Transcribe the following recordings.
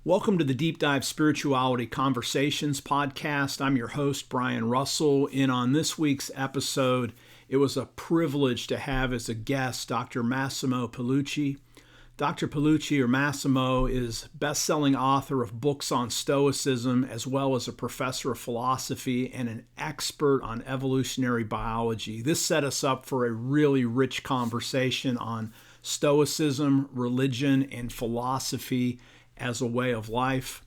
Welcome to the Deep Dive Spirituality Conversations podcast. I'm your host, Bertrand Russell, and on this week's episode, it was a privilege to have as a guest Dr. Massimo Pigliucci. Dr. Pigliucci, or Massimo, is best-selling author of books on Stoicism, as well as a professor of philosophy and an expert on evolutionary biology. This set us up for a really rich conversation on Stoicism, religion, and philosophy as a way of life.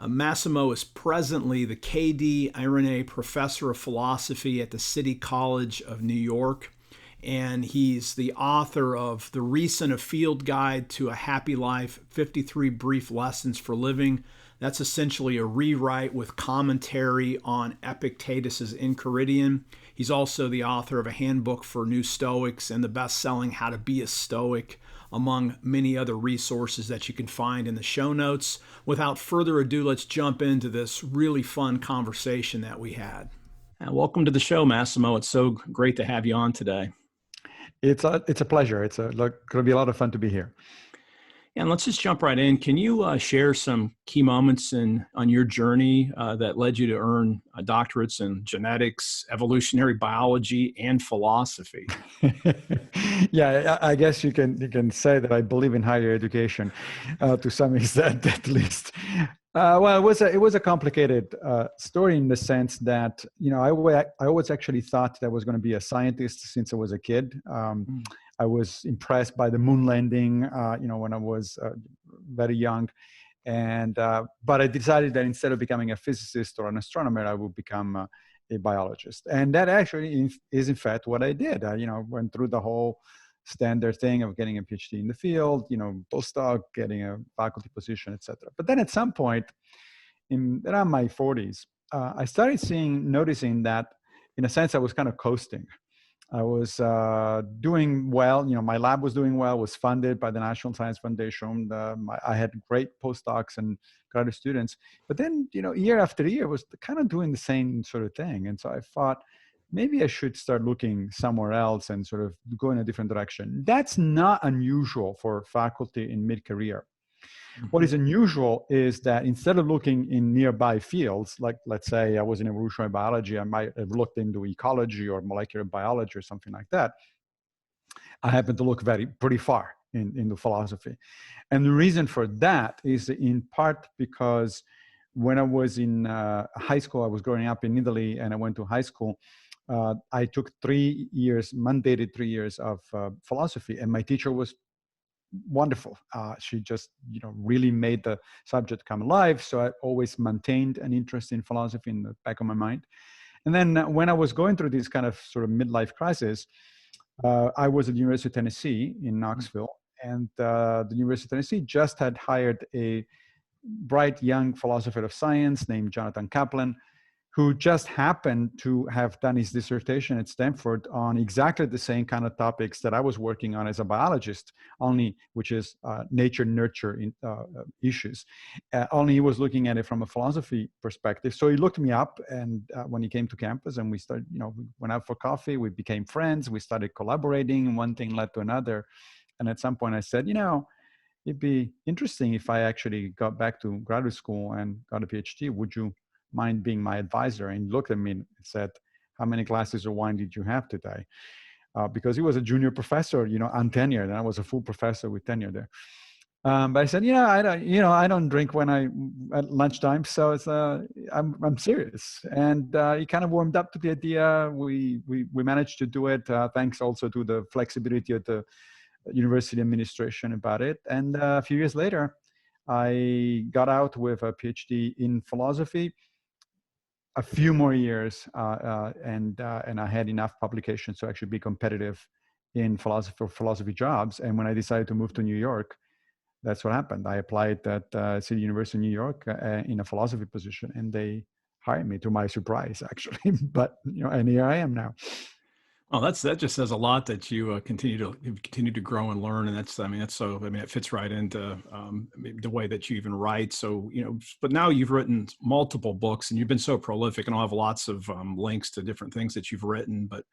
Massimo is presently the K.D. Irani Professor of Philosophy at the City College of New York, and he's the author of the recent A Field Guide to a Happy Life, 53 Brief Lessons for Living. That's essentially a rewrite with commentary on Epictetus's Enchiridion. He's also the author of a handbook for new Stoics and the best-selling How to Be a Stoic, among many other resources that you can find in the show notes. Without further ado, let's jump into this really fun conversation that we had. Welcome to the show, Massimo. It's so great to have you on today. It's a pleasure. It's going to be a lot of fun to be here. And let's just jump right in. Can you share some key moments on your journey that led you to earn doctorates in genetics, evolutionary biology, and philosophy? Yeah, I guess you can say that I believe in higher education to some extent, at least. Well, it was a complicated story in the sense that I always actually thought that I was going to be a scientist since I was a kid. I was impressed by the moon landing, when I was very young, but I decided that instead of becoming a physicist or an astronomer, I would become a biologist, and that actually is in fact what I did. I went through the whole standard thing of getting a PhD in the field, postdoc, getting a faculty position, etc. But then at some point, around my 40s, I started noticing that, in a sense, I was kind of coasting. I was doing well. My lab was doing well, was funded by the National Science Foundation. I had great postdocs and graduate students. But then, year after year, was kind of doing the same sort of thing. And so I thought, maybe I should start looking somewhere else and sort of go in a different direction. That's not unusual for faculty in mid-career. What is unusual is that instead of looking in nearby fields, like let's say I was in evolutionary biology, I might have looked into ecology or molecular biology or something like that. I happen to look pretty far into philosophy. And the reason for that is in part because when I was in high school, I was growing up in Italy and I went to high school. I took 3 years, mandated 3 years of philosophy, and my teacher was wonderful. She just, really made the subject come alive. So I always maintained an interest in philosophy in the back of my mind. And then when I was going through this kind of sort of midlife crisis, I was at the University of Tennessee in Knoxville, and the University of Tennessee just had hired a bright young philosopher of science named Jonathan Kaplan, who just happened to have done his dissertation at Stanford on exactly the same kind of topics that I was working on as a biologist, which is nature-nurture issues. Only he was looking at it from a philosophy perspective. So he looked me up, and when he came to campus, and we started, we went out for coffee, we became friends, we started collaborating, and one thing led to another. And at some point I said, it'd be interesting if I actually got back to graduate school and got a PhD. Would you mind being my advisor? And he looked at me and said, how many glasses of wine did you have today? Because he was a junior professor, untenured, and I was a full professor with tenure there. But I said, I don't drink at lunchtime, so it's I'm serious. And he kind of warmed up to the idea. We managed to do it, thanks also to the flexibility of the university administration about it. And a few years later, I got out with a PhD in philosophy. A few more years, and I had enough publications to actually be competitive in philosophy jobs. And when I decided to move to New York, that's what happened. I applied at City University of New York in a philosophy position, and they hired me, to my surprise, actually. But and here I am now. Well, that just says a lot that you continue to grow and learn, and it fits right into the way that you even write. So but now you've written multiple books, and you've been so prolific, and I'll have lots of links to different things that you've written. But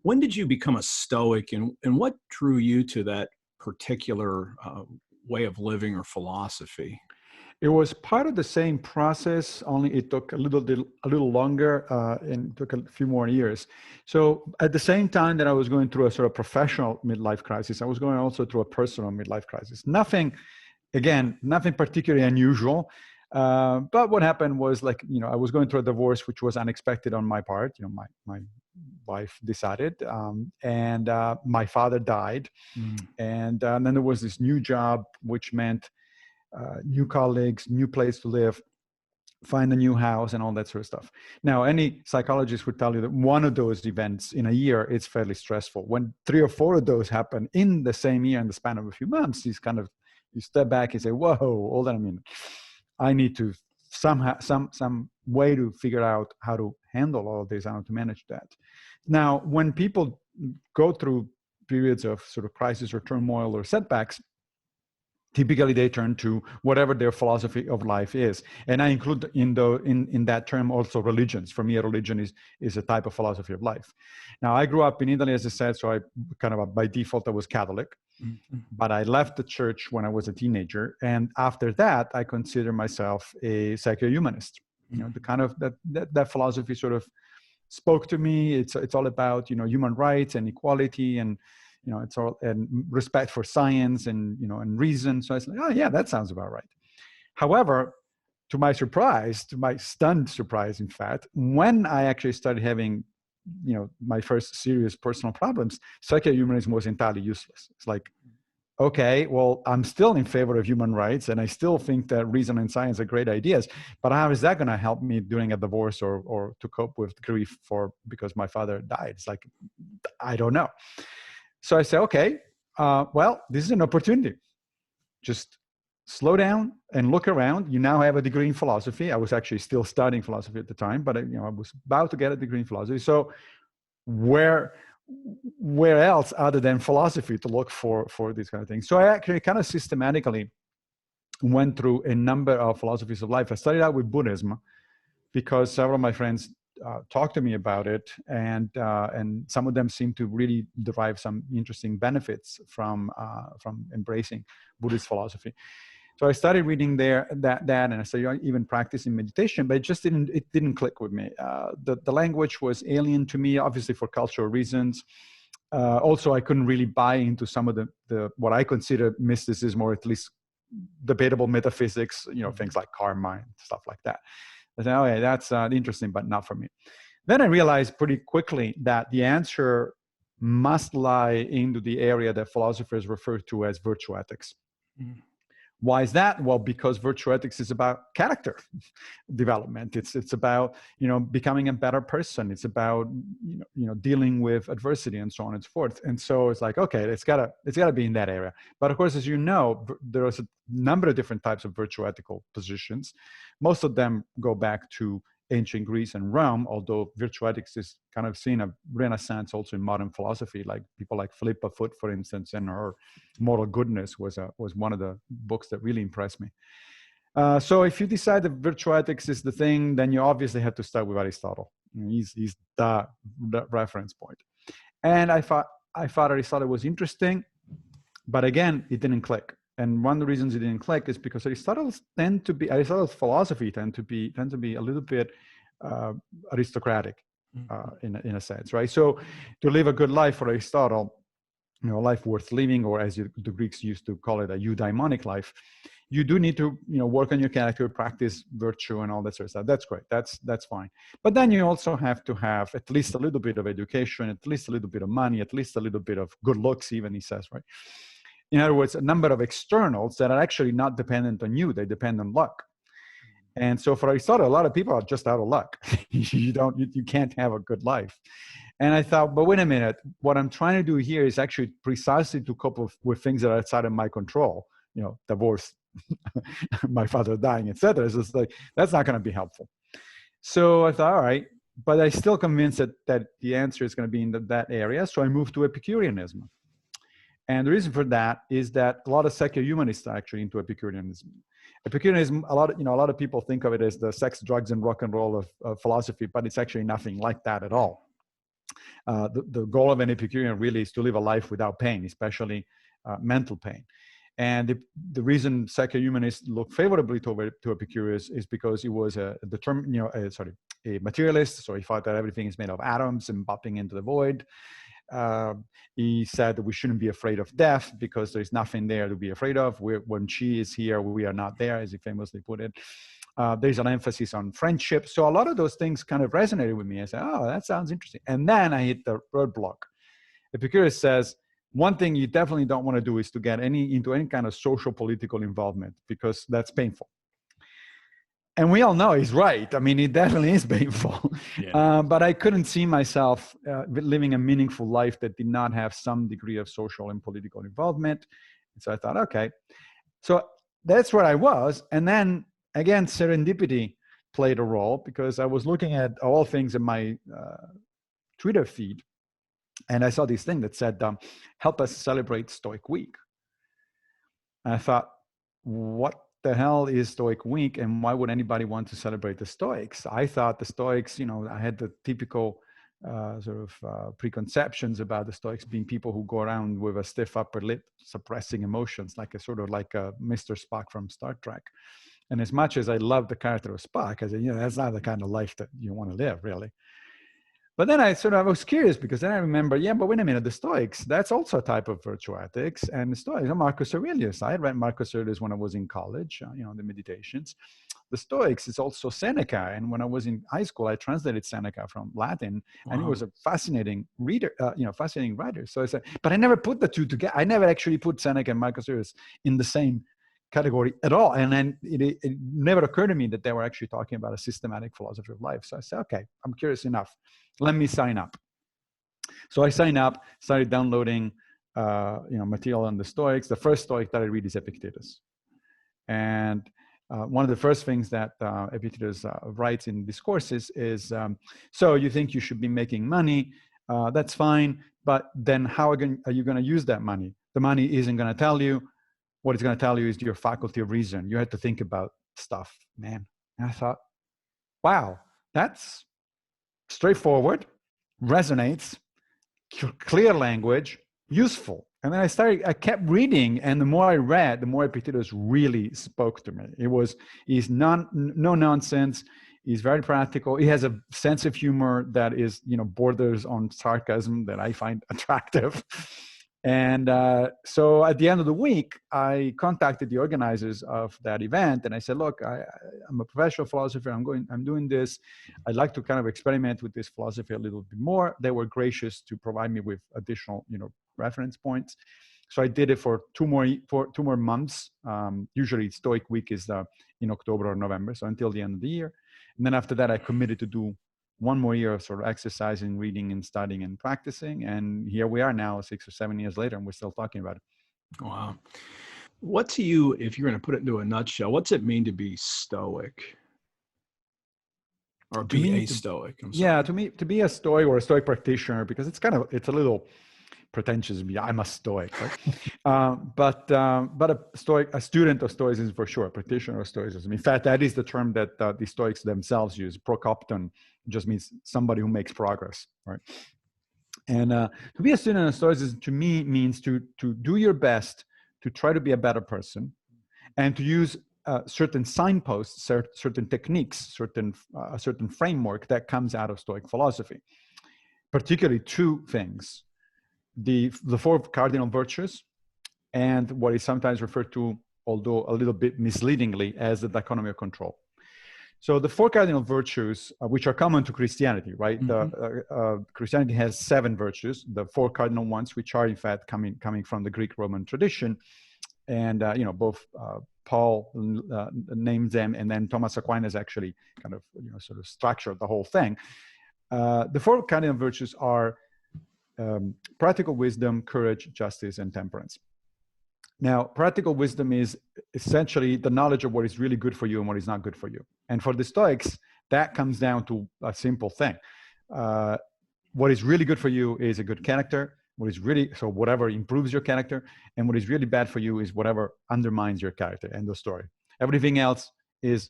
when did you become a Stoic, and what drew you to that particular way of living or philosophy? It was part of the same process, only it took a little longer and took a few more years. So at the same time that I was going through a sort of professional midlife crisis, I was going also through a personal midlife crisis. Nothing particularly unusual. But what happened was, like, I was going through a divorce, which was unexpected on my part. My wife decided, and my father died. And then there was this new job, which meant new colleagues, new place to live, find a new house, and all that sort of stuff. Now, any psychologist would tell you that one of those events in a year, it's fairly stressful. When 3 or 4 of those happen in the same year, in the span of a few months, you step back and say, whoa, hold on a minute. I need to somehow, some way to figure out how to handle all of this, how to manage that. Now, when people go through periods of sort of crisis or turmoil or setbacks, typically they turn to whatever their philosophy of life is. And I include in that term also religions. For me, a religion is a type of philosophy of life. Now, I grew up in Italy, as I said, so I kind of, by default, I was Catholic. But I left the church when I was a teenager. And after that, I consider myself a psycho-humanist. The kind of that philosophy sort of spoke to me. It's all about, human rights and equality, and it's all, and respect for science and and reason. So I was like, oh yeah, that sounds about right. However, to my stunned surprise, in fact, when I actually started having my first serious personal problems, psycho-humanism was entirely useless. It's like, okay, well, I'm still in favor of human rights, and I still think that reason and science are great ideas, but how is that going to help me during a divorce or to cope with grief because my father died? It's like, I don't know. So I say, okay, well, this is an opportunity. Just slow down and look around. You now have a degree in philosophy. I was actually still studying philosophy at the time, but I was about to get a degree in philosophy. So where else other than philosophy to look for these kind of things? So I actually kind of systematically went through a number of philosophies of life. I started out with Buddhism because several of my friends talked to me about it, and some of them seemed to really derive some interesting benefits from embracing Buddhist philosophy. So I started reading that, and I started even practicing meditation, but it didn't click with me. The language was alien to me, obviously for cultural reasons. Also, I couldn't really buy into some of the what I consider mysticism, or at least debatable metaphysics, things like karma and stuff like that. I said, oh yeah, that's interesting, but not for me. Then I realized pretty quickly that the answer must lie into the area that philosophers refer to as virtue ethics. Why is that? Well, because virtue ethics is about character development. It's about becoming a better person. It's about dealing with adversity and so on and so forth. And so it's like, okay, it's gotta be in that area. But of course, as you know, there is a number of different types of virtue ethical positions. Most of them go back to ancient Greece and Rome, although virtue ethics is kind of seen a renaissance also in modern philosophy, like people like Philippa Foot, for instance, and her Moral Goodness was one of the books that really impressed me. So if you decide that virtue ethics is the thing, then you obviously have to start with Aristotle. He's the reference point. And I thought Aristotle was interesting, but again, it didn't click. And one of the reasons it didn't click is because Aristotle's philosophy tend to be a little bit aristocratic in a sense, right? So to live a good life for Aristotle, a life worth living, or as the Greeks used to call it, a eudaimonic life, you do need to work on your character, practice virtue, and all that sort of stuff. That's great. That's fine. But then you also have to have at least a little bit of education, at least a little bit of money, at least a little bit of good looks, even, he says, right? In other words, a number of externals that are actually not dependent on you. They depend on luck. And so for Aristotle, a lot of people are just out of luck. You can't have a good life. And I thought, but wait a minute, what I'm trying to do here is actually precisely to cope with things that are outside of my control, divorce, my father dying, etc. So it's like, that's not going to be helpful. So I thought, all right, but I still convinced that the answer is going to be in that area. So I moved to Epicureanism. And the reason for that is that a lot of secular humanists are actually into Epicureanism. Epicureanism, a lot of people think of it as the sex, drugs, and rock and roll of philosophy, but it's actually nothing like that at all. The goal of an Epicurean really is to live a life without pain, especially mental pain. And the reason psycho-humanists look favorably to Epicurus is because he was a materialist. So he thought that everything is made of atoms and bopping into the void. He said that we shouldn't be afraid of death because there's nothing there to be afraid of. When she is here, we are not there, as he famously put it. There's an emphasis on friendship. So a lot of those things kind of resonated with me. I said, oh, that sounds interesting. And then I hit the roadblock. Epicurus says, one thing you definitely don't want to do is to get into any kind of social political involvement, because that's painful. And we all know he's right. I mean, it definitely is painful. Yeah. But I couldn't see myself living a meaningful life that did not have some degree of social and political involvement. And so I thought, okay. So that's where I was. And then, again, serendipity played a role, because I was looking at all things in my Twitter feed. And I saw this thing that said, help us celebrate Stoic Week. And I thought, what the hell is Stoic Week, and why would anybody want to celebrate the Stoics? I thought the Stoics, I had the typical preconceptions about the Stoics being people who go around with a stiff upper lip, suppressing emotions, like a Mr. Spock from Star Trek. And as much as I love the character of Spock, I said, that's not the kind of life that you want to live, really. But then I was curious, because then I remember, but wait a minute, the Stoics, that's also a type of virtue ethics. And the Stoics, Marcus Aurelius, I read Marcus Aurelius when I was in college, the Meditations. The Stoics is also Seneca. And when I was in high school, I translated Seneca from Latin. Wow. And he was a fascinating reader, fascinating writer. So I said, but I never put the two together. I never actually put Seneca and Marcus Aurelius in the same category at all. And then it never occurred to me that they were actually talking about a systematic philosophy of life. So I said, okay, I'm curious enough. Let me sign up. So I signed up, started downloading material on the Stoics. The first Stoic that I read is Epictetus. And one of the first things that Epictetus writes in Discourses is, so you think you should be making money, that's fine, but then how are you going to use that money? The money isn't going to tell you. What it's going to tell you is your faculty of reason. You have to think about stuff, man. And I thought, wow, that's straightforward, resonates, clear language, useful. And then I kept reading, and the more I read, the more Epictetus really spoke to me. He's no nonsense. He's very practical. He has a sense of humor that is, borders on sarcasm that I find attractive. And so at the end of the week, I contacted the organizers of that event, and I said, look, I'm a professional philosopher. I'm doing this. I'd like to kind of experiment with this philosophy a little bit more. They were gracious to provide me with additional, reference points. So I did it for two more months. Usually Stoic Week is in October or November, so until the end of the year. And then after that, I committed to do one more year of sort of exercising, reading, and studying and practicing. And here we are now, 6 or 7 years later, and we're still talking about it. Wow. What to you, if you're going to put it into a nutshell, what's it mean to be Stoic? Or be a Stoic? Yeah, to me, to be a Stoic or a Stoic practitioner, because it's a little pretentious. I'm a Stoic, right? But a student of Stoicism for sure, a practitioner of Stoicism. In fact, that is the term that the Stoics themselves use. Prokopton just means somebody who makes progress, right? And to be a student of Stoicism, to me, means to do your best to try to be a better person, and to use certain signposts, certain techniques, a certain framework that comes out of Stoic philosophy. Particularly two things: the four cardinal virtues, and what is sometimes referred to, although a little bit misleadingly, as the dichotomy of control. So the four cardinal virtues, which are common to Christianity, right? Mm-hmm. Christianity has 7 virtues, the 4 cardinal ones, which are in fact coming from the Greek-Roman tradition. And, both Paul names them, and then Thomas Aquinas actually kind of, sort of structured the whole thing. The 4 cardinal virtues are practical wisdom, courage, justice, and temperance. Now, practical wisdom is essentially the knowledge of what is really good for you and what is not good for you. And for the Stoics, that comes down to a simple thing. What is really good for you is a good character. Whatever improves your character, and what is really bad for you is whatever undermines your character. End of story. Everything else is,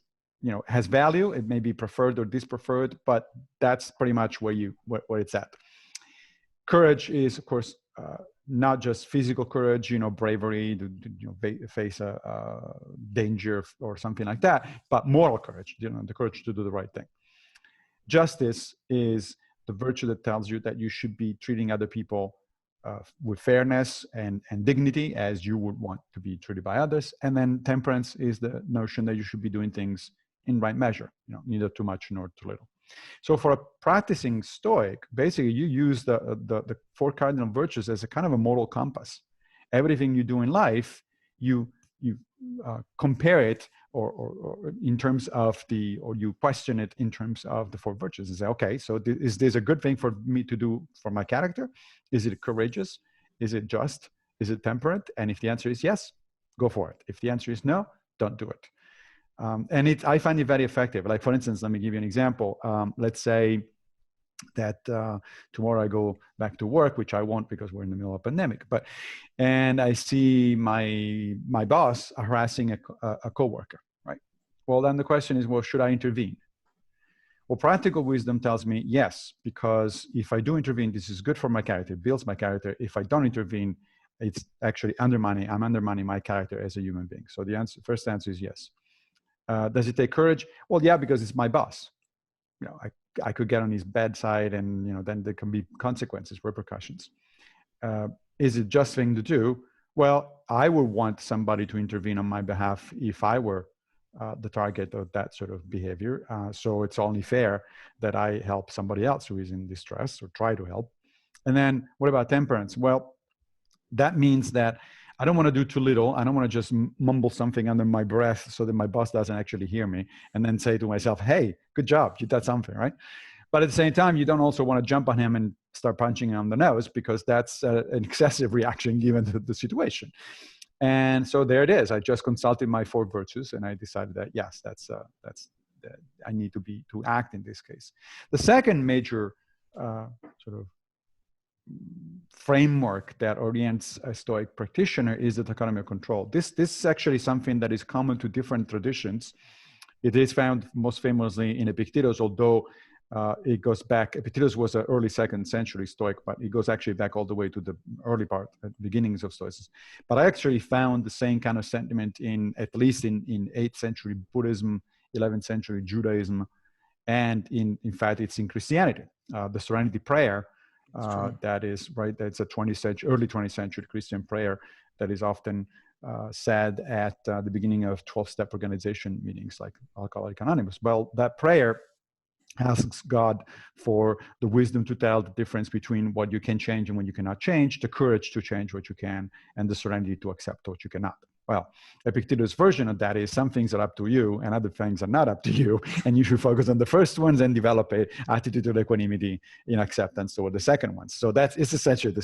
has value. It may be preferred or dispreferred, but that's pretty much where it's at. Courage is, of course, not just physical courage, bravery to face a danger or something like that, but moral courage, the courage to do the right thing. Justice is the virtue that tells you that you should be treating other people with fairness and dignity as you would want to be treated by others. And then temperance is the notion that you should be doing things in right measure, neither too much nor too little. So for a practicing Stoic, basically you use the four cardinal virtues as a kind of a moral compass. Everything you do in life, you compare it or in terms of or you question it in terms of the four virtues and say, okay, so is this a good thing for me to do for my character? Is it courageous? Is it just? Is it temperate? And if the answer is yes, go for it. If the answer is no, don't do it. And I find it very effective. Like, for instance, let me give you an example. Let's say that tomorrow I go back to work, which I won't because we're in the middle of a pandemic. And I see my boss harassing a coworker, right? Well, then the question is, well, should I intervene? Well, practical wisdom tells me yes, because if I do intervene, this is good for my character, it builds my character. If I don't intervene, it's actually I'm undermining my character as a human being. So the first answer is yes. Does it take courage? Well, yeah, because it's my boss. I could get on his bad side, and then there can be consequences, repercussions. Is it just thing to do? Well, I would want somebody to intervene on my behalf if I were the target of that sort of behavior. So it's only fair that I help somebody else who is in distress, or try to help. And then what about temperance? Well, that means that I don't want to do too little. I don't want to just mumble something under my breath so that my boss doesn't actually hear me, and then say to myself, hey, good job, you did something, right? But at the same time, you don't also want to jump on him and start punching him on the nose, because that's an excessive reaction given the situation. And so there it is. I just consulted my four virtues, and I decided that, yes, that's I need to act in this case. The second major sort of framework that orients a Stoic practitioner is the dichotomy of control. This is actually something that is common to different traditions. It is found most famously in Epictetus, although it goes back. Epictetus was an early 2nd century Stoic, but it goes actually back all the way to the early part, beginnings of Stoicism. But I actually found the same kind of sentiment at least in 8th century Buddhism, 11th century Judaism, and in fact, it's in Christianity. The Serenity Prayer, that is right. That's a early 20th century Christian prayer that is often said at the beginning of 12-step organization meetings, like Alcoholics Anonymous. Well, that prayer asks God for the wisdom to tell the difference between what you can change and what you cannot change, the courage to change what you can, and the serenity to accept what you cannot. Well, Epictetus' version of that is some things are up to you and other things are not up to you, and you should focus on the first ones and develop an attitude of equanimity in acceptance toward the second ones. So it's essentially the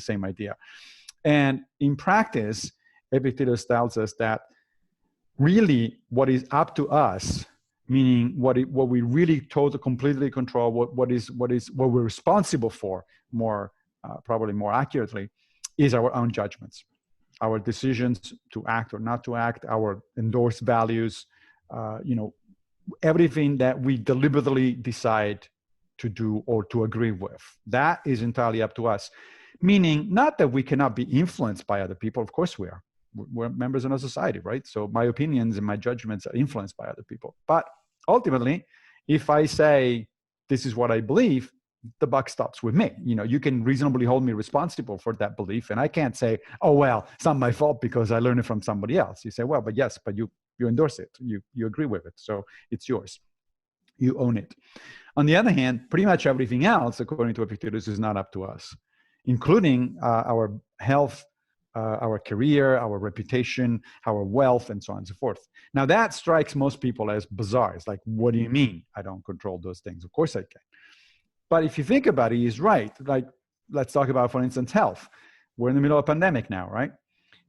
same idea. And in practice, Epictetus tells us that really what is up to us, meaning what we really completely control, what we're responsible for, probably more accurately, is our own judgments. Our decisions to act or not to act, our endorsed values, everything that we deliberately decide to do or to agree with. That is entirely up to us. Meaning, not that we cannot be influenced by other people. Of course we are. We're members of a society, right? So my opinions and my judgments are influenced by other people. But ultimately, if I say, this is what I believe, the buck stops with me. You can reasonably hold me responsible for that belief. And I can't say, oh, well, it's not my fault because I learned it from somebody else. You say, well, but yes, but you endorse it. You agree with it. So it's yours. You own it. On the other hand, pretty much everything else, according to Epictetus, is not up to us, including our health, our career, our reputation, our wealth, and so on and so forth. Now, that strikes most people as bizarre. It's like, what do you mean I don't control those things? Of course I can. But if you think about it, he's right. Like, let's talk about, for instance, health. We're in the middle of a pandemic now, right?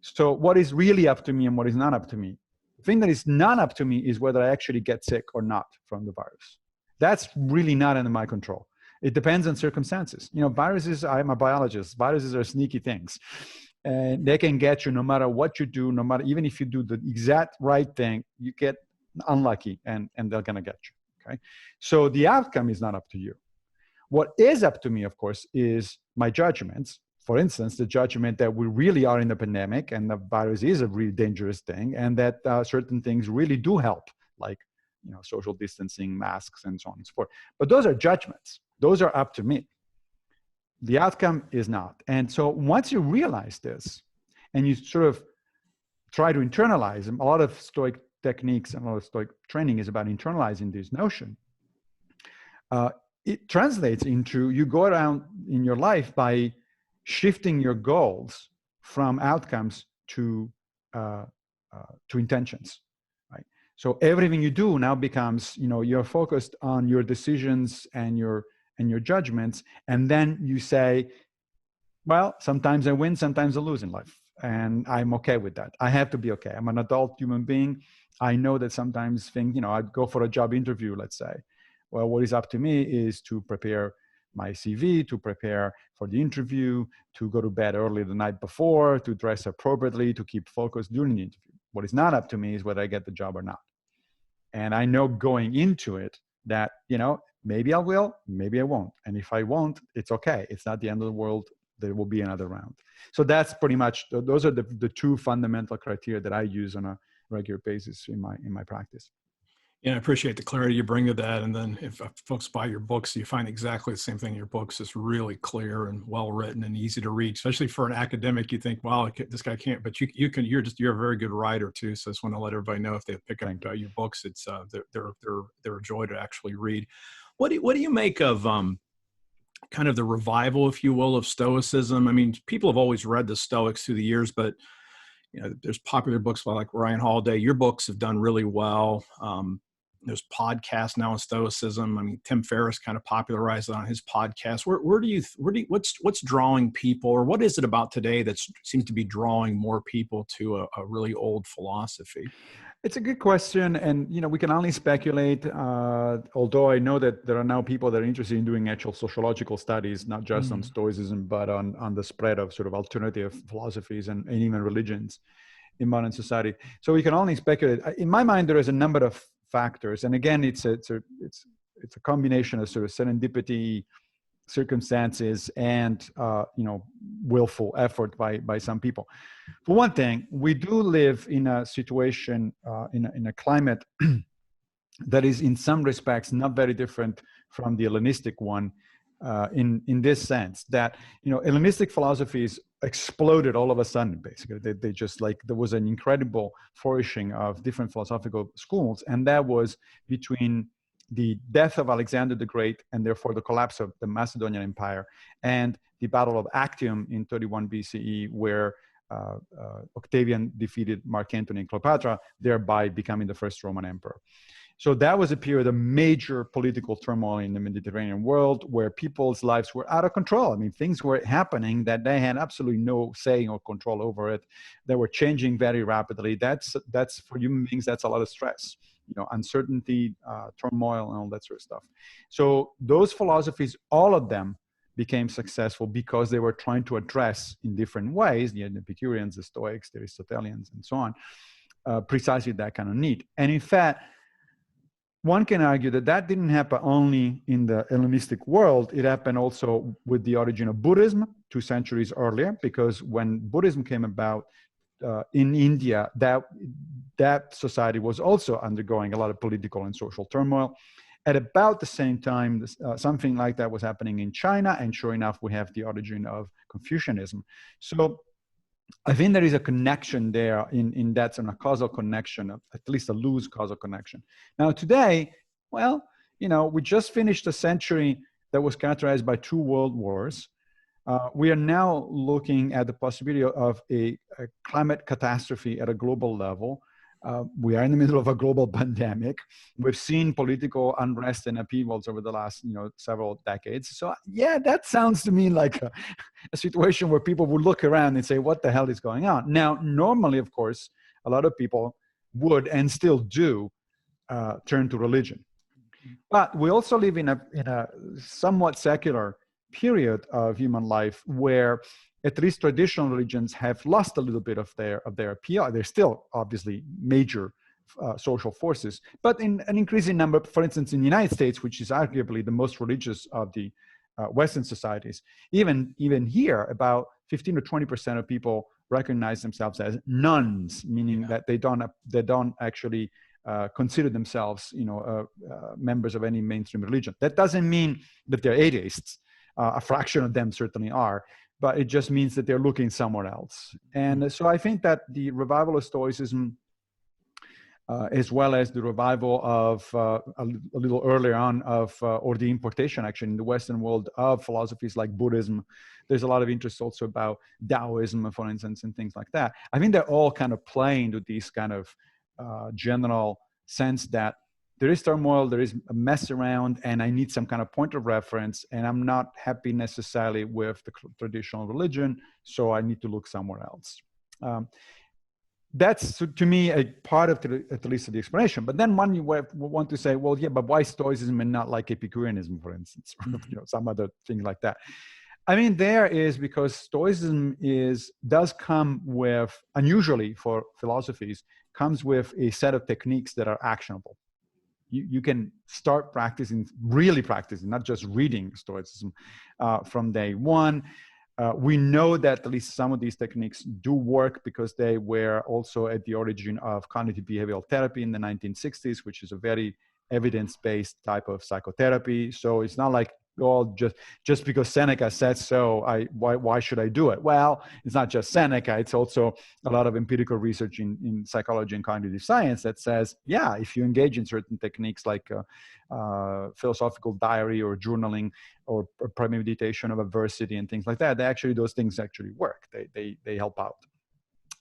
So what is really up to me and what is not up to me? The thing that is not up to me is whether I actually get sick or not from the virus. That's really not under my control. It depends on circumstances. Viruses, I'm a biologist. Viruses are sneaky things. And they can get you no matter what you do, even if you do the exact right thing, you get unlucky and they're going to get you, okay? So the outcome is not up to you. What is up to me, of course, is my judgments. for instance, the judgment that we really are in a pandemic and the virus is a really dangerous thing, and that certain things really do help, like social distancing, masks, and so on and so forth. But those are judgments. Those are up to me. The outcome is not. And so once you realize this, and you sort of try to internalize them, a lot of Stoic techniques and a lot of Stoic training is about internalizing this notion. It translates into, you go around in your life by shifting your goals from outcomes to intentions, right? So everything you do now becomes, you're focused on your decisions and your judgments, and then you say, well, sometimes I win, sometimes I lose in life, and I'm okay with that. I have to be okay. I'm an adult human being. I know that sometimes things, I'd go for a job interview, let's say. Well, what is up to me is to prepare my CV, to prepare for the interview, to go to bed early the night before, to dress appropriately, to keep focused during the interview. What is not up to me is whether I get the job or not. And I know going into it that, maybe I will, maybe I won't. And if I won't, it's okay. It's not the end of the world. There will be another round. So that's pretty much, those are the two fundamental criteria that I use on a regular basis in my practice. Yeah, I appreciate the clarity you bring to that. And then if folks buy your books, you find exactly the same thing in your books. It's really clear and well written and easy to read, especially for an academic. You think, wow, this guy can't, but you can. You're a very good writer too. So I just want to let everybody know, if they pick up your books, it's they're a joy to actually read. What do you make of kind of the revival, if you will, of Stoicism? I mean, people have always read the Stoics through the years, but there's popular books by like Ryan Holiday. Your books have done really well. There's podcasts now on Stoicism. I mean, Tim Ferriss kind of popularized it on his podcast. What's drawing people, or what is it about today that seems to be drawing more people to a really old philosophy? It's a good question, and we can only speculate. Although I know that there are now people that are interested in doing actual sociological studies, not just on Stoicism, but on the spread of sort of alternative philosophies and even religions in modern society. So we can only speculate. In my mind, there is a number of factors, and again, it's a combination of sort of serendipity, circumstances, and willful effort by some people. For one thing, we do live in a situation, in a climate that is in some respects not very different from the Hellenistic one, in this sense that Hellenistic philosophies exploded all of a sudden. Basically, they just, like, there was an incredible flourishing of different philosophical schools, and that was between the death of Alexander the Great and therefore the collapse of the Macedonian Empire, and the Battle of Actium in 31 BCE, where Octavian defeated Mark Antony and Cleopatra, thereby becoming the first Roman emperor. So that was a period of major political turmoil in the Mediterranean world, where people's lives were out of control. I mean, things were happening that they had absolutely no say or control over it. They were changing very rapidly. That's for human beings, that's a lot of stress, uncertainty, turmoil, and all that sort of stuff. So those philosophies, all of them, became successful because they were trying to address in different ways, the Epicureans, the Stoics, the Aristotelians, and so on, precisely that kind of need. And in fact, one can argue that didn't happen only in the Hellenistic world. It happened also with the origin of Buddhism 2 centuries earlier, because when Buddhism came about in India, that society was also undergoing a lot of political and social turmoil. At about the same time, something like that was happening in China, and sure enough, we have the origin of Confucianism. So I think there is a connection there in that sort of causal connection, at least a loose causal connection. Now today, well, we just finished a century that was characterized by 2 world wars. We are now looking at the possibility of a climate catastrophe at a global level. We are in the middle of a global pandemic. We've seen political unrest and upheavals over the last, several decades. So yeah, that sounds to me like a situation where people would look around and say, what the hell is going on? Now, normally, of course, a lot of people would and still do turn to religion. But we also live in a somewhat secular period of human life where at least traditional religions have lost a little bit of their appeal. They're still obviously major social forces, but in an increasing number, for instance, in the United States, which is arguably the most religious of the Western societies. Even here, about 15 to 20% of people recognize themselves as nuns, meaning that they don't actually consider themselves, members of any mainstream religion. That doesn't mean that they're atheists. A fraction of them certainly are, but it just means that they're looking somewhere else. And so I think that the revival of Stoicism, as well as the revival of a little earlier on of, or the importation actually in the Western world of philosophies like Buddhism. There's a lot of interest also about Taoism, for instance, and things like that. I think they're all kind of playing to this kind of general sense that there is turmoil, there is a mess around, and I need some kind of point of reference, and I'm not happy necessarily with the traditional religion, so I need to look somewhere else. That's, to me, a part of at least of the explanation. But then one you want to say, well, yeah, but why Stoicism and not like Epicureanism, for instance, or some other thing like that? I mean, there is because Stoicism does come with, unusually for philosophies, comes with a set of techniques that are actionable. You can start really practicing, not just reading Stoicism from day one. We know that at least some of these techniques do work because they were also at the origin of cognitive behavioral therapy in the 1960s, which is a very evidence-based type of psychotherapy. So it's not like, oh, just because Seneca said so, why should I do it? Well, it's not just Seneca. It's also a lot of empirical research in psychology and cognitive science that says, yeah, if you engage in certain techniques like philosophical diary or journaling or premeditation of adversity and things like that, those things actually work. They help out.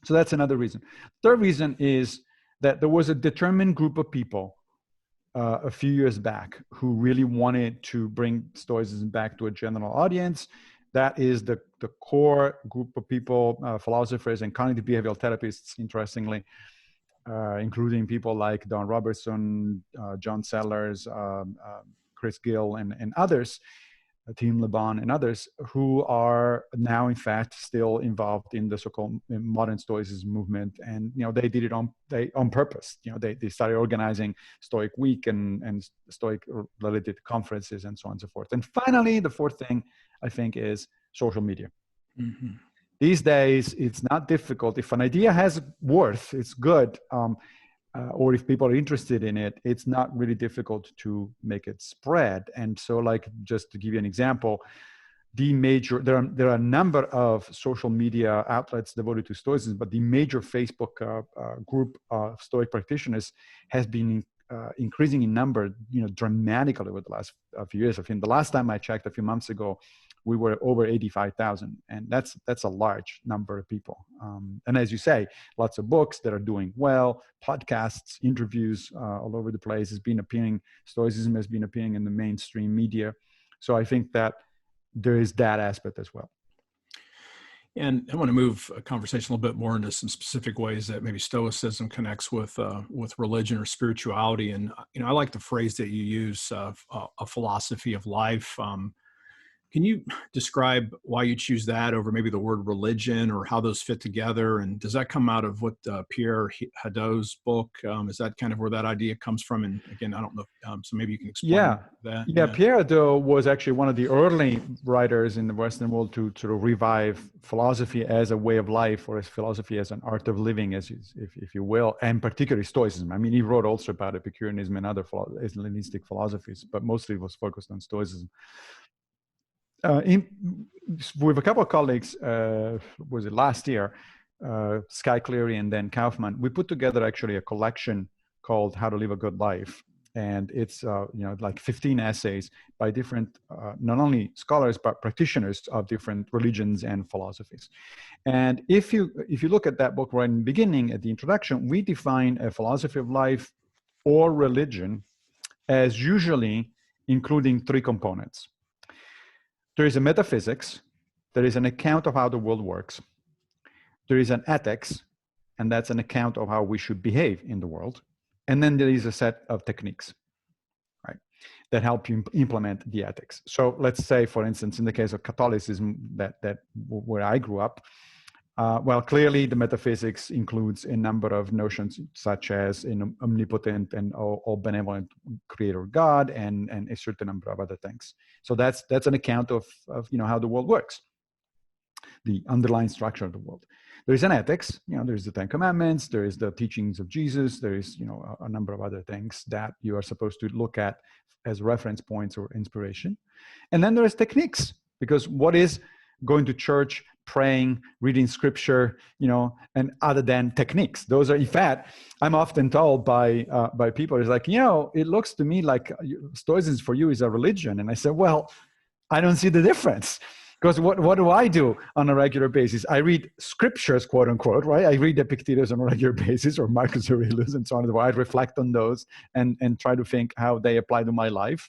So that's another reason. Third reason is that there was a determined group of people a few years back who really wanted to bring Stoicism back to a general audience. That is the core group of people, philosophers and cognitive behavioral therapists, interestingly, including people like Don Robertson, John Sellers, Chris Gill, and others, Tim LeBon and others, who are now in fact still involved in the so-called modern Stoicism movement. And they did it on purpose. They started organizing Stoic Week and Stoic related conferences and so on and so forth. And finally, the fourth thing I think is social media. Mm-hmm. These days, it's not difficult. If an idea has worth, it's good. Or if people are interested in it, it's not really difficult to make it spread. And so, like, just to give you an example, there are a number of social media outlets devoted to Stoicism, but the major Facebook group of Stoic practitioners has been increasing in number, dramatically over the last few years. I think the last time I checked a few months ago, we were over 85,000, and that's a large number of people. And as you say, lots of books that are doing well, podcasts, interviews all over the place. Stoicism has been appearing in the mainstream media. So I think that there is that aspect as well. And I want to move a conversation a little bit more into some specific ways that maybe Stoicism connects with religion or spirituality. And I like the phrase that you use, a philosophy of life. Can you describe why you choose that over maybe the word religion, or how those fit together? And does that come out of what Pierre Hadot's book? Is that kind of where that idea comes from? And again, I don't know. So maybe you can explain that. Yeah, Pierre Hadot was actually one of the early writers in the Western world to sort of revive philosophy as a way of life, or as philosophy as an art of living, if you will, and particularly Stoicism. I mean, he wrote also about Epicureanism and other Hellenistic philosophies, but mostly was focused on Stoicism. With a couple of colleagues, was it last year, Sky Cleary and Dan Kaufman, we put together actually a collection called How to Live a Good Life. And it's like 15 essays by different, not only scholars, but practitioners of different religions and philosophies. And if you look at that book right in the beginning, at the introduction, we define a philosophy of life or religion as usually including three components. There is a metaphysics, there is an account of how the world works, there is an ethics, and that's an account of how we should behave in the world, and then there is a set of techniques, right, that help you implement the ethics. So let's say, for instance, in the case of Catholicism, that where I grew up, Well, clearly the metaphysics includes a number of notions such as an omnipotent and all benevolent creator God, and a certain number of other things. So that's an account of how the world works, the underlying structure of the world. There is an ethics, there's the Ten Commandments, there is the teachings of Jesus, there is a number of other things that you are supposed to look at as reference points or inspiration. And then there's techniques, because what is going to church, praying, reading scripture, and other than techniques? Those are, in fact, I'm often told by people, it's like, it looks to me like Stoicism for you is a religion. And I said, well, I don't see the difference. Because what do I do on a regular basis? I read scriptures, quote unquote, right? I read Epictetus on a regular basis, or Marcus Aurelius and so on. I reflect on those and try to think how they apply to my life.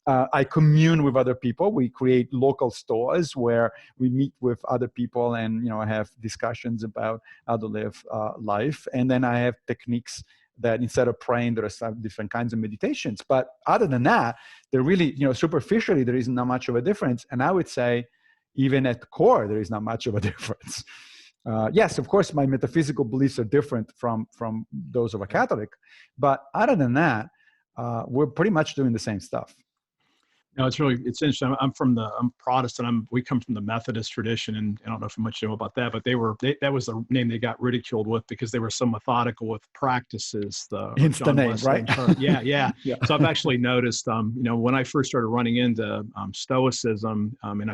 I commune with other people. We create local stores where we meet with other people and have discussions about how to live life. And then I have techniques that instead of praying, there are some different kinds of meditations. But other than that, they're really, superficially, there isn't that much of a difference. And I would say, even at the core, there is not much of a difference. Yes, of course, my metaphysical beliefs are different from those of a Catholic. But other than that, we're pretty much doing the same stuff. No, it's interesting. I'm Protestant. We come from the Methodist tradition, and I don't know if much you know about that, but that was the name they got ridiculed with because they were so methodical with practices. Hence the name, right? Yeah. So I've actually noticed, when I first started running into Stoicism, and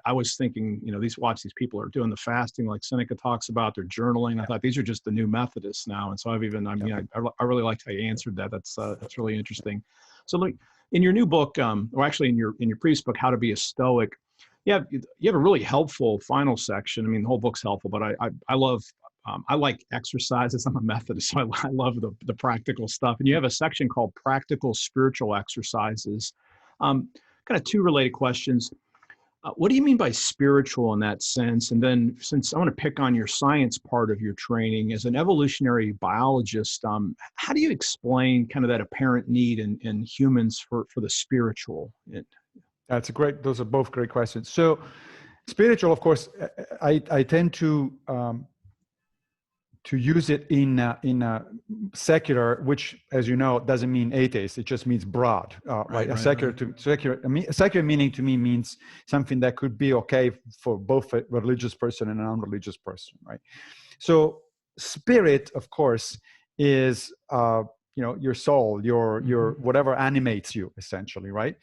I was thinking, these people are doing the fasting like Seneca talks about. They're journaling. I thought these are just the new Methodists now, and so I really liked how you answered that. That's really interesting. So look. In your new book, or actually in your previous book, How to Be a Stoic, you have a really helpful final section. I mean, the whole book's helpful, but I love I like exercises. I'm a Methodist, so I love the practical stuff. And you have a section called Practical Spiritual Exercises. Kind of two related questions. What do you mean by spiritual in that sense? And then, since I want to pick on your science part of your training as an evolutionary biologist, how do you explain kind of that apparent need in humans for the spiritual? Those are both great questions. So spiritual, of course, I tend to use it in a secular, which, as you know, doesn't mean atheist. It just means broad, right? Secular meaning to me means something that could be okay for both a religious person and a non-religious person, right? So spirit, of course, is your soul, your whatever animates you, essentially, right?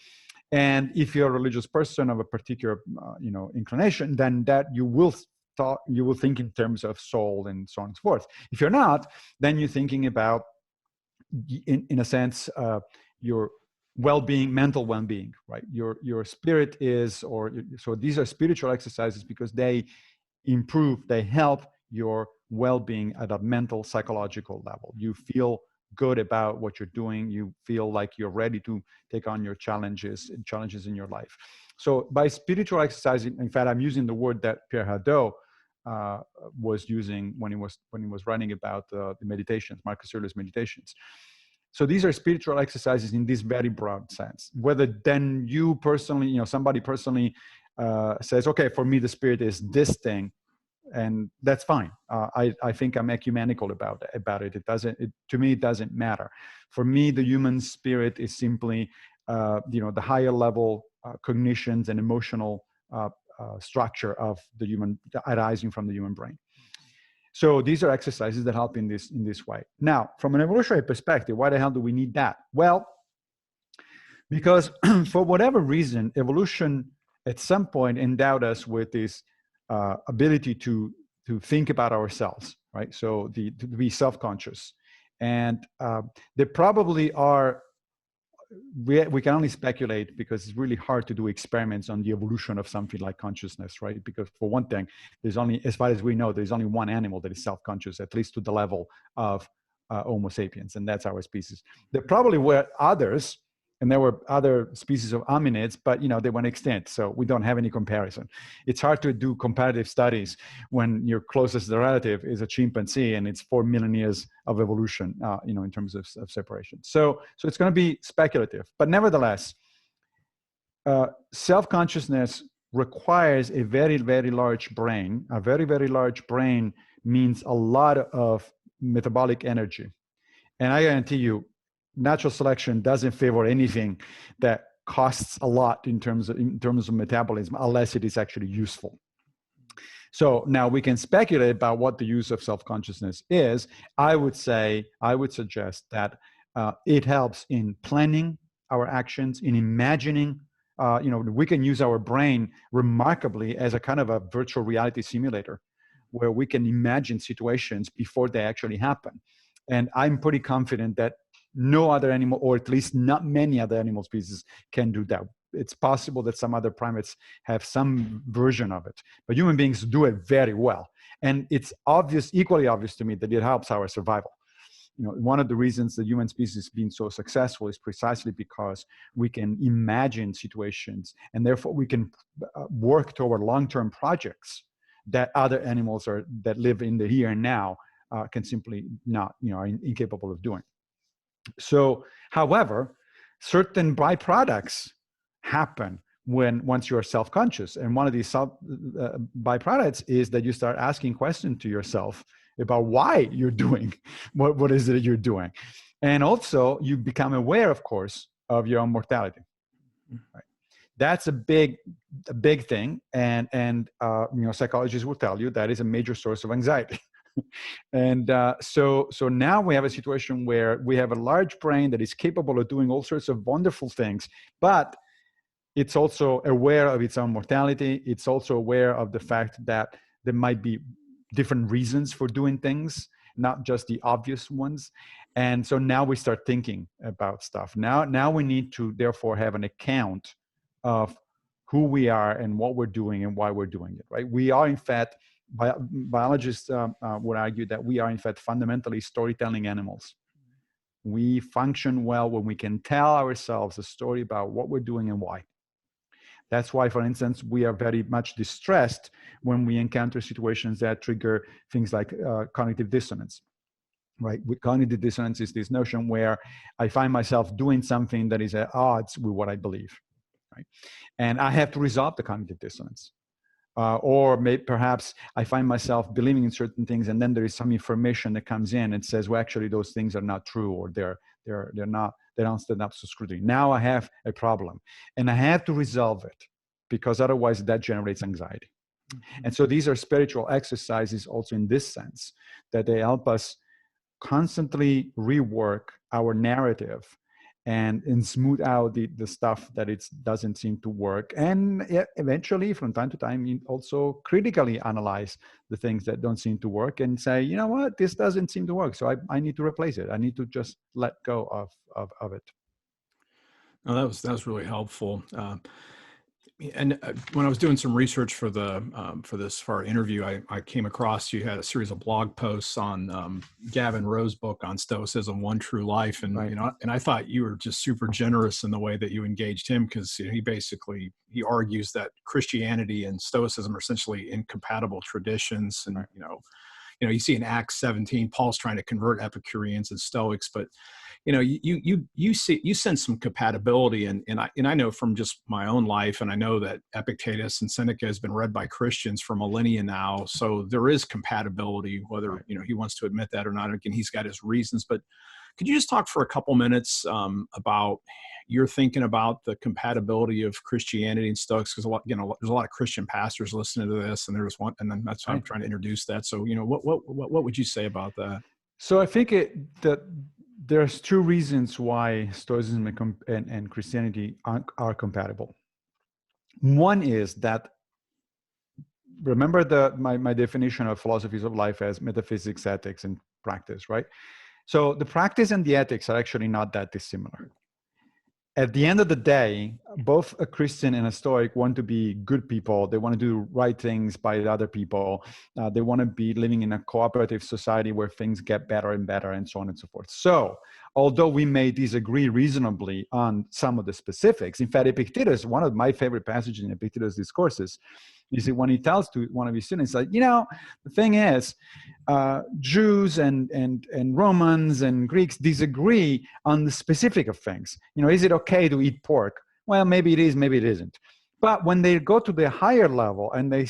And if you're a religious person of a particular inclination, then that you will think in terms of soul and so on and so forth. If you're not, then you're thinking about, in a sense, your well-being, mental well-being, right? Your spirit is, so these are spiritual exercises because they help your well-being at a mental, psychological level. You feel good about what you're doing. You feel like you're ready to take on your challenges in your life. So by spiritual exercising, in fact, I'm using the word that Pierre Hadot was using when he was writing about the meditations, Marcus Aurelius meditations. So these are spiritual exercises in this very broad sense. Whether then you personally, somebody personally says, okay, for me the spirit is this thing, and that's fine. I think I'm ecumenical about it. To me, it doesn't matter. For me, the human spirit is simply, the higher level cognitions and emotional structure of the human, arising from the human brain. So these are exercises that help in this way. Now, from an evolutionary perspective, why the hell do we need that? Well, because for whatever reason, evolution at some point endowed us with this ability to think about ourselves, right? So to be self-conscious, and there probably are. We can only speculate because it's really hard to do experiments on the evolution of something like consciousness, right? Because for one thing, there's only, as far as we know, there's only one animal that is self-conscious, at least to the level of Homo sapiens, and that's our species. There probably were others, and there were other species of hominids, but they went extinct, so we don't have any comparison. It's hard to do comparative studies when your closest relative is a chimpanzee and it's 4 million years of evolution, in terms of separation. So it's going to be speculative, but nevertheless, self-consciousness requires a very, very large brain. A very, very large brain means a lot of metabolic energy. And I guarantee you, natural selection doesn't favor anything that costs a lot in terms of metabolism, unless it is actually useful. So now we can speculate about what the use of self-consciousness is. I would suggest that it helps in planning our actions, in imagining. We can use our brain remarkably as a kind of a virtual reality simulator, where we can imagine situations before they actually happen. And I'm pretty confident that no other animal, or at least not many other animal species, can do that. It's possible that some other primates have some version of it, but human beings do it very well. And it's equally obvious to me, that it helps our survival. One of the reasons the human species has been so successful is precisely because we can imagine situations, and therefore we can work toward long-term projects that other animals that live in the here and now can simply not, are incapable of doing. So, however, certain byproducts happen once you're self-conscious, and one of these byproducts is that you start asking questions to yourself about why you're doing what is it you're doing, and also you become aware, of course, of your own mortality. Right? That's a big thing, and psychologists will tell you that is a major source of anxiety. And so now we have a situation where we have a large brain that is capable of doing all sorts of wonderful things, but it's also aware of its own mortality. It's also aware of the fact that there might be different reasons for doing things, not just the obvious ones. And so now we start thinking about stuff. Now we need to therefore have an account of who we are and what we're doing and why we're doing it, right? We are, in fact, biologists would argue that we are, in fact, fundamentally storytelling animals. We function well when we can tell ourselves a story about what we're doing and why. That's why, for instance, we are very much distressed when we encounter situations that trigger things like cognitive dissonance, right? With cognitive dissonance is this notion where I find myself doing something that is at odds with what I believe, right? And I have to resolve the cognitive dissonance. Or perhaps I find myself believing in certain things, and then there is some information that comes in and says, well, actually, those things are not true, or they don't stand up to scrutiny. Now I have a problem, and I have to resolve it, because otherwise that generates anxiety. Mm-hmm. And so these are spiritual exercises also in this sense, that they help us constantly rework our narrative and smooth out the stuff that it doesn't seem to work. And eventually, from time to time, you also critically analyze the things that don't seem to work and say, you know what, this doesn't seem to work, so I need to replace it. I need to just let go of it. No, that was really helpful. And when I was doing some research for our interview, I came across, you had a series of blog posts on Gavin Rowe's book on Stoicism, One True Life, and right. And I thought you were just super generous in the way that you engaged him, because he argues that Christianity and Stoicism are essentially incompatible traditions, and right. You see in Acts 17, Paul's trying to convert Epicureans and Stoics, but you sense some compatibility, and I know from just my own life, and I know that Epictetus and Seneca has been read by Christians for millennia now, so there is compatibility, whether right. He wants to admit that or not. Again, he's got his reasons, but could you just talk for a couple minutes about your thinking about the compatibility of Christianity and Stoics? Because there's a lot of Christian pastors listening to this, and there's one, and then that's why I'm trying to introduce that. So what would you say about that? So I think there's two reasons why Stoicism and Christianity are compatible. One is that, remember my definition of philosophies of life as metaphysics, ethics, and practice, right? So the practice and the ethics are actually not that dissimilar. At the end of the day, both a Christian and a Stoic want to be good people. They want to do right things by the other people. They want to be living in a cooperative society where things get better and better, and so on and so forth. So, although we may disagree reasonably on some of the specifics, in fact, Epictetus, one of my favorite passages in Epictetus' discourses, is when he tells to one of his students, like, the thing is, Jews and Romans and Greeks disagree on the specific of things. Is it okay to eat pork? Well, maybe it is, maybe it isn't. But when they go to the higher level and they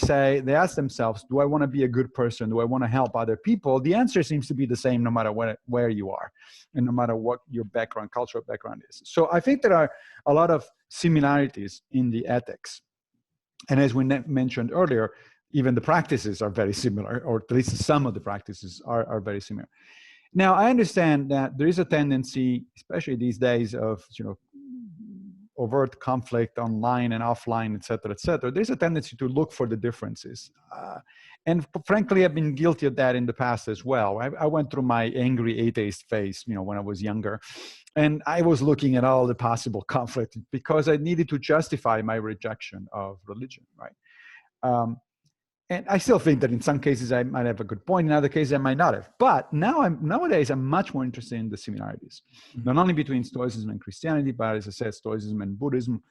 ask themselves, do I want to be a good person? Do I want to help other people? The answer seems to be the same no matter where you are and no matter what your background, cultural background is. So I think there are a lot of similarities in the ethics. And as we mentioned earlier, even the practices are very similar, or at least some of the practices are very similar. Now, I understand that there is a tendency, especially these days of, overt conflict online and offline, et cetera, there's a tendency to look for the differences. And frankly, I've been guilty of that in the past as well. I went through my angry atheist phase, when I was younger. And I was looking at all the possible conflict because I needed to justify my rejection of religion, right? And I still think that in some cases I might have a good point, in other cases I might not have. But nowadays I'm much more interested in the similarities, not only between Stoicism and Christianity, but as I said, Stoicism and Buddhism,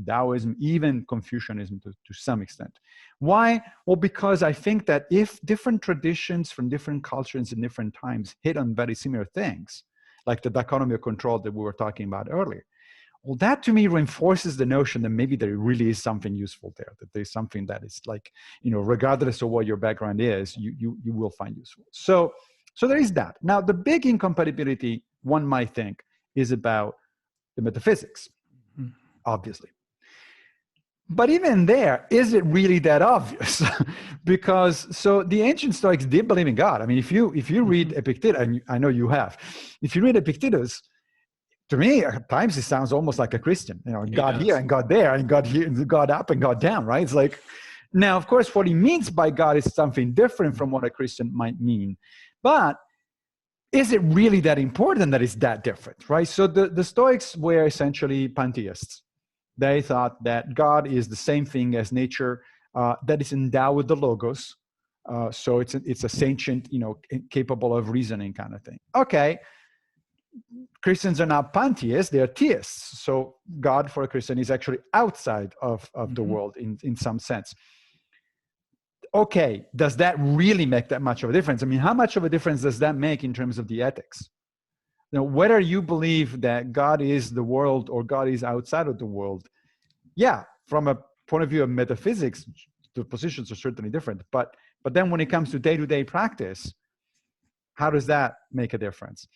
Taoism, even Confucianism to some extent. Why? Well, because I think that if different traditions from different cultures in different times hit on very similar things, like the dichotomy of control that we were talking about earlier, well, that to me reinforces the notion that maybe there really is something useful there, that there's something that is like, regardless of what your background is, you will find useful. So there is that. Now, the big incompatibility, one might think, is about the metaphysics, obviously. But even there, is it really that obvious? Because the ancient Stoics did believe in God. I mean, if you read Epictetus, and I know you have, if you read Epictetus, to me, at times it sounds almost like a Christian, God here and God there and God here, and God up and God down, right? It's like, now, of course, what he means by God is something different from what a Christian might mean. But is it really that important that it's that different, right? So the Stoics were essentially pantheists. They thought that God is the same thing as nature, that is endowed with the logos. So it's a sentient, capable of reasoning kind of thing. Okay. Christians are not pantheists, they are theists. So God for a Christian is actually outside of the world in some sense. Okay, does that really make that much of a difference? I mean, how much of a difference does that make in terms of the ethics? Whether you believe that God is the world or God is outside of the world, yeah, from a point of view of metaphysics, the positions are certainly different. But then when it comes to day-to-day practice, how does that make a difference?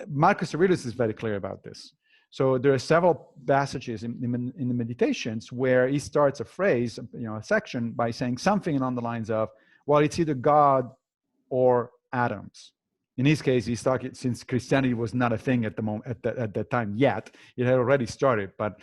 Marcus Aurelius is very clear about this. So there are several passages in the Meditations where he starts a phrase, a section, by saying something along the lines of, well, it's either God or atoms. In his case, he's talking, since Christianity was not a thing at the moment, at that time yet, it had already started, but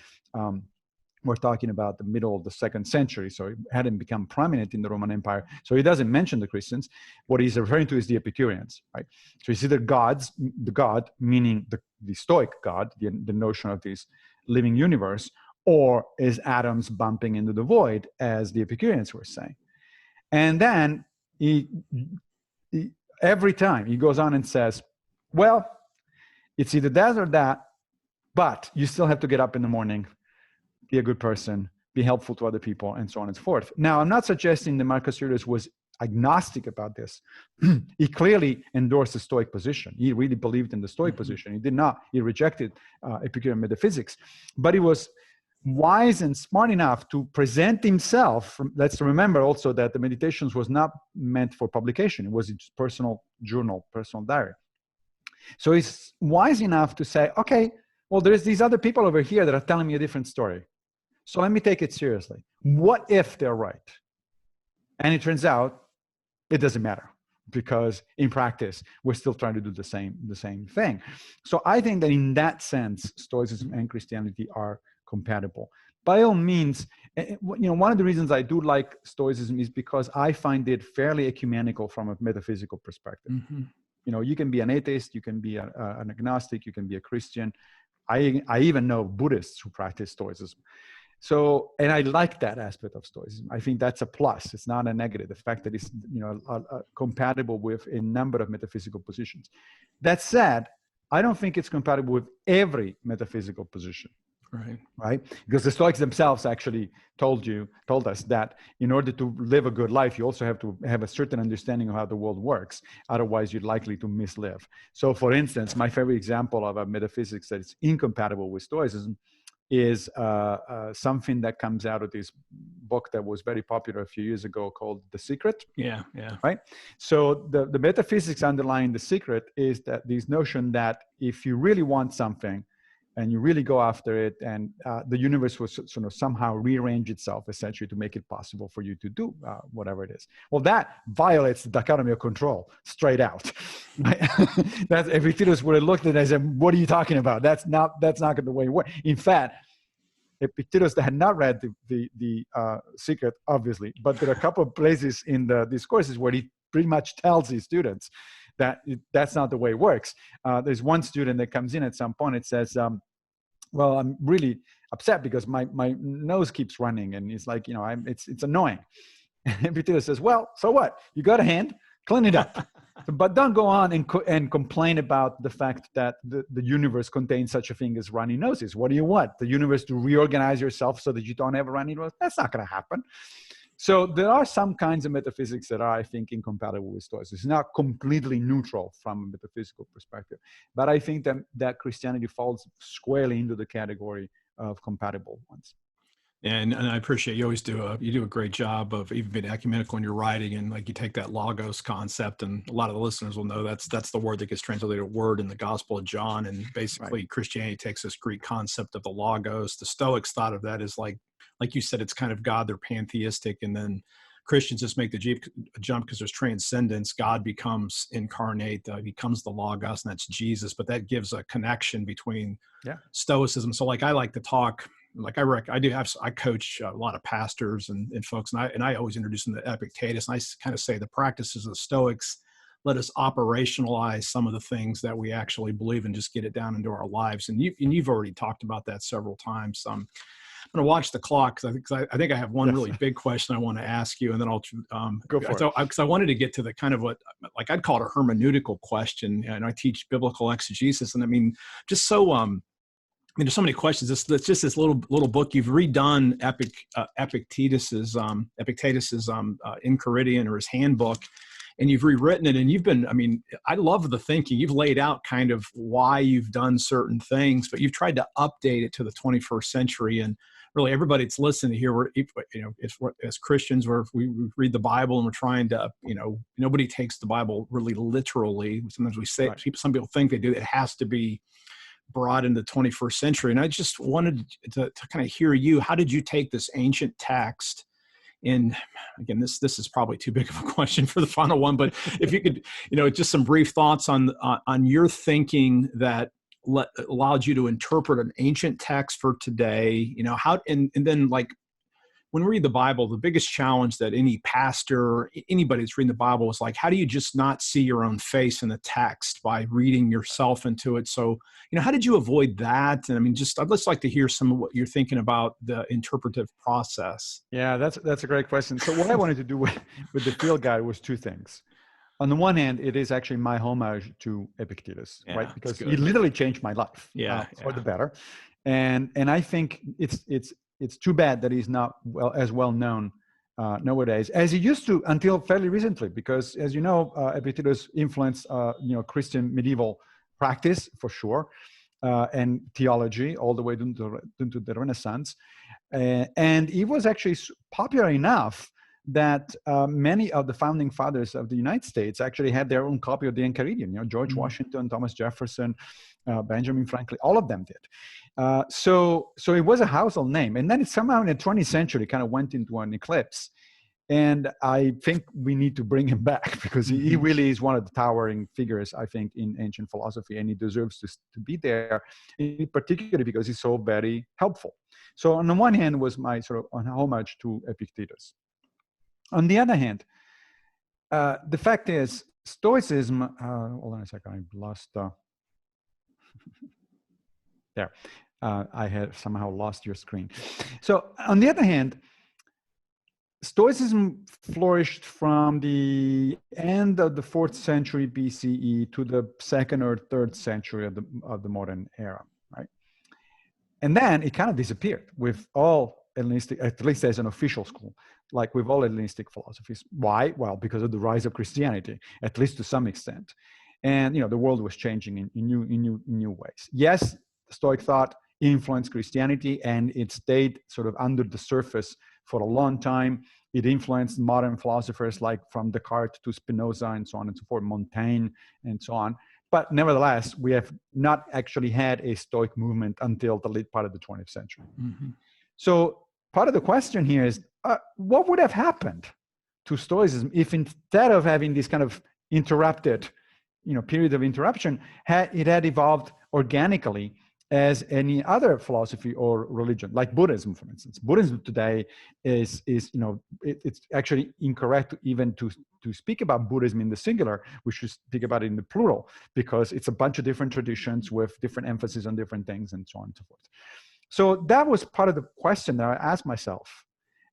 we're talking about the middle of the 2nd century, so it hadn't become prominent in the Roman Empire. So he doesn't mention the Christians. What he's referring to is the Epicureans, right? So it's either the God, meaning the Stoic God, the notion of this living universe, or is atoms bumping into the void, as the Epicureans were saying. And then he every time he goes on and says, well, it's either that or that, but you still have to get up in the morning, be a good person, be helpful to other people, and so on and so forth. Now, I'm not suggesting that Marcus Aurelius was agnostic about this. He clearly endorsed the Stoic position. He really believed in the Stoic position. He rejected Epicurean metaphysics, but he was wise and smart enough to present himself. Let's remember also that the Meditations was not meant for publication. It was his personal journal, personal diary. So he's wise enough to say, okay, well, there's these other people over here that are telling me a different story. So let me take it seriously. What if they're right? And it turns out it doesn't matter, because in practice, we're still trying to do the same thing. So I think that in that sense, Stoicism and Christianity are compatible. By all means, one of the reasons I do like Stoicism is because I find it fairly ecumenical from a metaphysical perspective. You can be an atheist, you can be an agnostic, you can be a Christian. I even know Buddhists who practice Stoicism. So, and I like that aspect of Stoicism. I think that's a plus. It's not a negative. The fact that it's compatible with a number of metaphysical positions. That said, I don't think it's compatible with every metaphysical position. Right? Because the Stoics themselves actually told us that in order to live a good life, you also have to have a certain understanding of how the world works. Otherwise, you're likely to mislive. So, for instance, my favorite example of a metaphysics that is incompatible with Stoicism is something that comes out of this book that was very popular a few years ago called The Secret. Yeah. Right. So the metaphysics underlying The Secret is that this notion that if you really want something and you really go after it, and the universe will sort of somehow rearrange itself essentially to make it possible for you to do whatever it is. Well, that violates the dichotomy of control straight out. Right? That's, Epictetus would have looked at it and said, "What are you talking about? That's not the way it works." In fact, Epictetus had not read the Secret, obviously, but there are a couple of places in the discourses where he pretty much tells his students that that's not the way it works. There's one student that comes in at some point and says, well, I'm really upset because my nose keeps running, and it's like, it's annoying. And Epictetus says, well, so what? You got a hand, clean it up. But don't go on and complain about the fact that the universe contains such a thing as runny noses. What do you want? The universe to reorganize yourself so that you don't have a runny nose? That's not going to happen. So there are some kinds of metaphysics that are, I think, incompatible with Stoicism. It's not completely neutral from a metaphysical perspective, but I think that Christianity falls squarely into the category of compatible ones. And I appreciate you always do a great job of even being ecumenical in your writing, and like you take that logos concept, and a lot of the listeners will know that's the word that gets translated word in the Gospel of John, and basically right. Christianity takes this Greek concept of the logos. The Stoics thought of that as like you said, it's kind of God, they're pantheistic, and then Christians just make the jump because there's transcendence. God becomes incarnate, becomes the logos, and that's Jesus. But that gives a connection between Stoicism. So like I like to talk. Like I coach a lot of pastors and folks, and I always introduce them to Epictetus, and I kind of say the practices of the Stoics let us operationalize some of the things that we actually believe and just get it down into our lives. And you've already talked about that several times. I'm going to watch the clock because I think I have one really big question I want to ask you, and then I'll go for it. Because I wanted to get to the kind of what, like I'd call it a hermeneutical question, and I teach biblical exegesis, and I mean just so there's so many questions. It's just this little book. You've redone Epictetus's Enchiridion, or his handbook, and you've rewritten it. And you've been, I mean, I love the thinking. You've laid out kind of why you've done certain things, but you've tried to update it to the 21st century. And really, everybody that's listening here, as Christians, we read the Bible, and we're trying to, nobody takes the Bible really literally. Sometimes we say, some people think they do. It has to be brought into the 21st century. And I just wanted to kind of hear you. How did you take this ancient text? And again, this is probably too big of a question for the final one, but if you could, just some brief thoughts on your thinking that allowed you to interpret an ancient text for today, how, and then like, when we read the Bible, the biggest challenge that any pastor, anybody that's reading the Bible is like, how do you just not see your own face in the text by reading yourself into it? So, how did you avoid that? And I mean, I'd just like to hear some of what you're thinking about the interpretive process. Yeah, that's a great question. So what I wanted to do with the field guide was two things. On the one hand, it is actually my homage to Epictetus, right? Because he literally changed my life for the better. And I think it's too bad that he's not as well known nowadays as he used to until fairly recently, because as you know, Epictetus influenced Christian medieval practice for sure, and theology all the way into the Renaissance, and he was actually popular enough that many of the founding fathers of the United States actually had their own copy of the Enchiridion. George Washington, Thomas Jefferson, Benjamin Franklin, all of them did. So it was a household name. And then it somehow in the 20th century kind of went into an eclipse. And I think we need to bring him back, because he really is one of the towering figures, I think, in ancient philosophy, and he deserves to be there, particularly because he's so very helpful. So on the one hand was my sort of homage to Epictetus. On the other hand, the fact is, Stoicism, hold on a second, I lost, there, I had somehow lost your screen. So on the other hand, Stoicism flourished from the end of the 4th century BCE to the 2nd or 3rd century of the modern era, right? And then it kind of disappeared with all Hellenistic, at least as an official school, like with all Hellenistic philosophies. Why? Well, because of the rise of Christianity, at least to some extent. And the world was changing in new ways. Yes, the Stoic thought influenced Christianity, and it stayed sort of under the surface for a long time. It influenced modern philosophers like from Descartes to Spinoza and so on and so forth, Montaigne and so on. But nevertheless, we have not actually had a Stoic movement until the late part of the 20th century. Mm-hmm. So part of the question here is, what would have happened to Stoicism if instead of having this kind of interrupted, period of interruption, it had evolved organically as any other philosophy or religion, like Buddhism, for instance. Buddhism today is it's actually incorrect even to speak about Buddhism in the singular. We should speak about it in the plural, because it's a bunch of different traditions with different emphasis on different things and so on and so forth. So that was part of the question that I asked myself.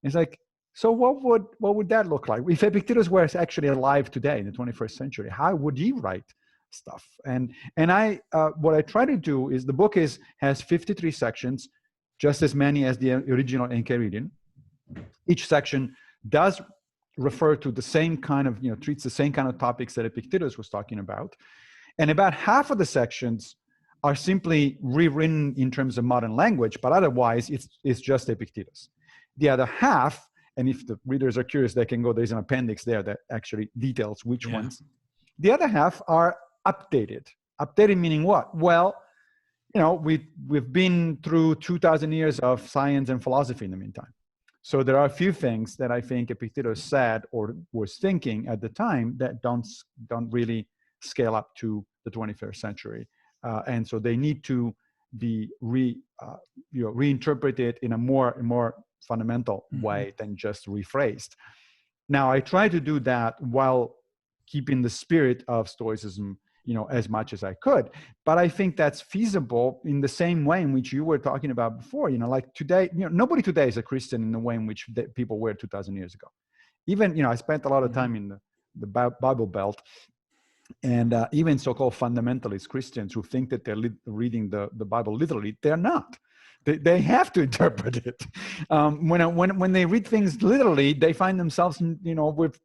It's like, so what would that look like? If Epictetus were actually alive today in the 21st century, how would he write stuff? And I what I try to do is, the book has 53 sections, just as many as the original Enchiridion. Each section does refer to the same kind of, treats the same kind of topics that Epictetus was talking about. And about half of the sections are simply rewritten in terms of modern language, but otherwise it's just Epictetus. The other half, and if the readers are curious, they can go, there's an appendix there that actually details which ones. The other half are updated. Updated meaning what? Well, we've been through 2,000 years of science and philosophy in the meantime. So there are a few things that I think Epictetus said or was thinking at the time that don't really scale up to the 21st century. And so they need to be reinterpreted in a more fundamental way than just rephrased. Now, I try to do that while keeping the spirit of Stoicism, as much as I could. But I think that's feasible in the same way in which you were talking about before. Like today, nobody today is a Christian in the way in which people were 2,000 years ago. Even, I spent a lot of time in the Bible Belt. And even so-called fundamentalist Christians who think that they're reading the Bible literally, they're not. They have to interpret it. When they read things literally, they find themselves, with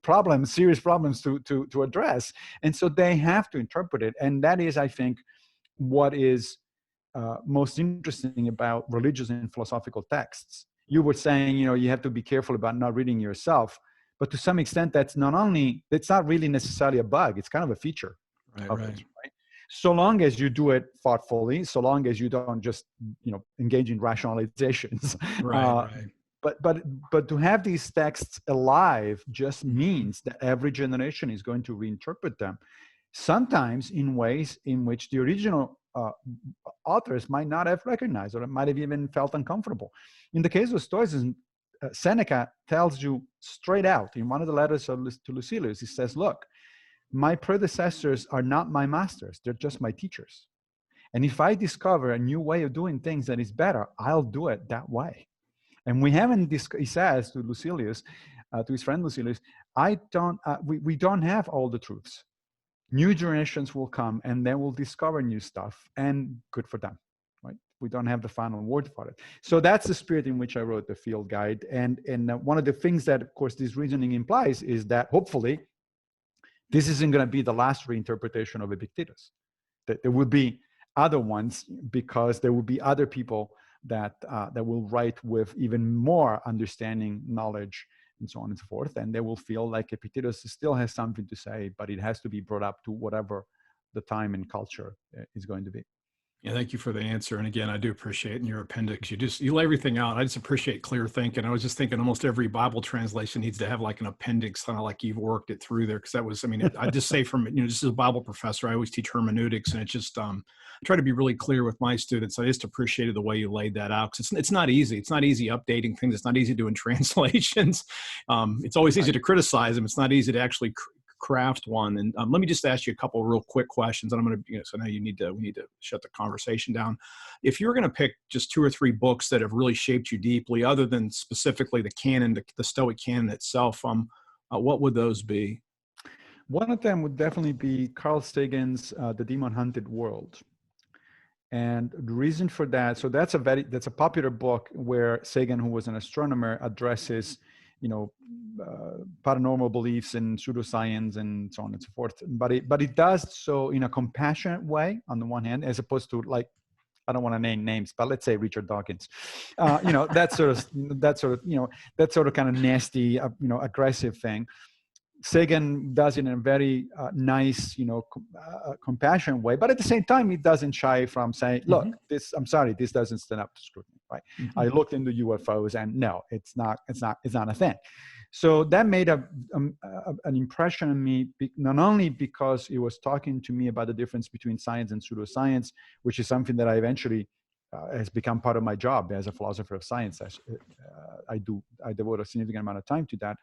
serious problems to address. And so they have to interpret it. And that is, I think, what is most interesting about religious and philosophical texts. You were saying, you have to be careful about not reading yourself. But to some extent, it's not really necessarily a bug. It's kind of a feature of it, right? So long as you do it thoughtfully, so long as you don't just, engage in rationalizations. But to have these texts alive just means that every generation is going to reinterpret them, sometimes in ways in which the original authors might not have recognized or might have even felt uncomfortable. In the case of Stoicism, Seneca tells you straight out in one of the letters to Lucilius, he says, look, my predecessors are not my masters, they're just my teachers. And if I discover a new way of doing things that is better, I'll do it that way. And we haven't, he says to Lucilius, to his friend Lucilius, we don't have all the truths. New generations will come and they will discover new stuff, and good for them, right? We don't have the final word for it. So that's the spirit in which I wrote the field guide. And one of the things that, of course, this reasoning implies is that hopefully this isn't going to be the last reinterpretation of Epictetus. That there will be other ones, because there will be other people that will write with even more understanding, knowledge, and so on and so forth. And they will feel like Epictetus still has something to say, but it has to be brought up to whatever the time and culture is going to be. Yeah, thank you for the answer. And again, I do appreciate in your appendix, you lay everything out. I just appreciate clear thinking. I was just thinking almost every Bible translation needs to have like an appendix, kind of like you've worked it through there. Cause that was, I just say from, just as a Bible professor, I always teach hermeneutics, and it's just, I try to be really clear with my students. I just appreciated the way you laid that out. Cause it's not easy. It's not easy updating things. It's not easy doing translations. It's always easy to criticize them. It's not easy to actually craft one. And let me just ask you a couple of real quick questions, and I'm going to, so now we need to shut the conversation down. If you're going to pick just 2 or 3 books that have really shaped you deeply, other than specifically the canon, the Stoic canon itself, what would those be? One of them would definitely be Carl Sagan's The Demon Hunted World. And the reason for that, so that's a popular book where Sagan, who was an astronomer, addresses paranormal beliefs and pseudoscience and so on and so forth. But it does so in a compassionate way, on the one hand, as opposed to like I don't want to name names, but let's say Richard Dawkins, that sort of kind of nasty, aggressive thing. Sagan does it in a very nice, compassionate way, but at the same time, it doesn't shy from saying, "Look, I'm sorry, this doesn't stand up to scrutiny." Right? I looked into UFOs, and no, it's not a thing. So that made an impression on me, not only because it was talking to me about the difference between science and pseudoscience, which is something that I eventually has become part of my job as a philosopher of science. I devote a significant amount of time to that,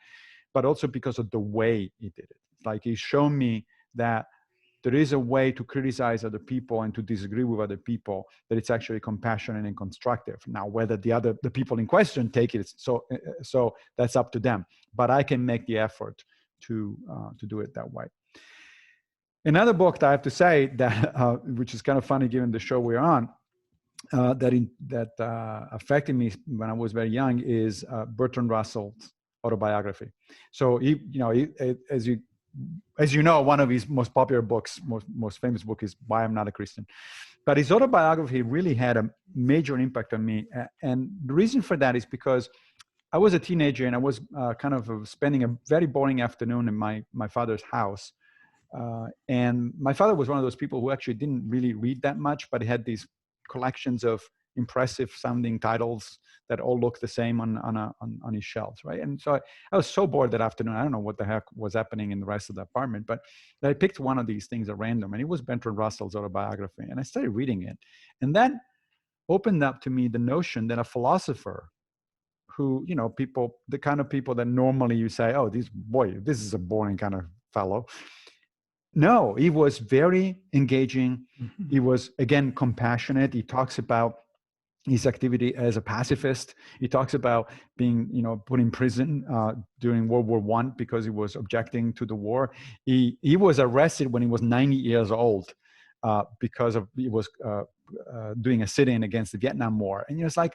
but also because of the way he did it. Like, he showed me that there is a way to criticize other people and to disagree with other people, that it's actually compassionate and constructive. Now, whether the people in question take it, so that's up to them. But I can make the effort to do it that way. Another book that I have to say that, which is kind of funny given the show we're on, that affected me when I was very young, is Bertrand Russell's Autobiography. So as you know, one of his most popular books, most famous book, is Why I'm Not a Christian. But his autobiography really had a major impact on me. And the reason for that is because I was a teenager, and I was kind of spending a very boring afternoon in my father's house. And my father was one of those people who actually didn't really read that much, but he had these collections of impressive sounding titles that all looked the same on his shelves, right? And so I was so bored that afternoon. I don't know what the heck was happening in the rest of the apartment, but I picked one of these things at random, and it was Bertrand Russell's Autobiography, and I started reading it. And that opened up to me the notion that a philosopher who, the kind of people that normally you say, oh, this is a boring kind of fellow. No, he was very engaging. He was, again, compassionate. He talks about his activity as a pacifist. He talks about being, put in prison during World War I because he was objecting to the war. He was arrested when he was 90 years old because he was doing a sit-in against the Vietnam War. And it's like,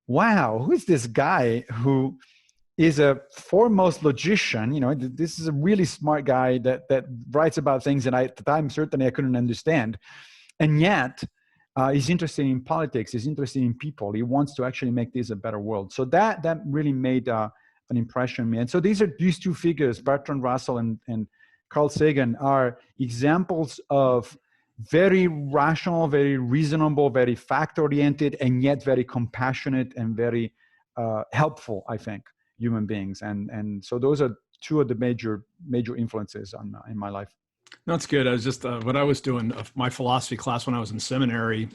wow, who is this guy who is a foremost logician? This is a really smart guy that writes about things that at the time certainly I couldn't understand, and yet he's interested in politics. He's interested in people. He wants to actually make this a better world. So that really made an impression on me. And so these two figures, Bertrand Russell and Carl Sagan, are examples of very rational, very reasonable, very fact-oriented, and yet very compassionate and very helpful, I think, human beings. And so those are two of the major influences in my life. No, that's good. I was just, when I was doing my philosophy class when I was in seminary,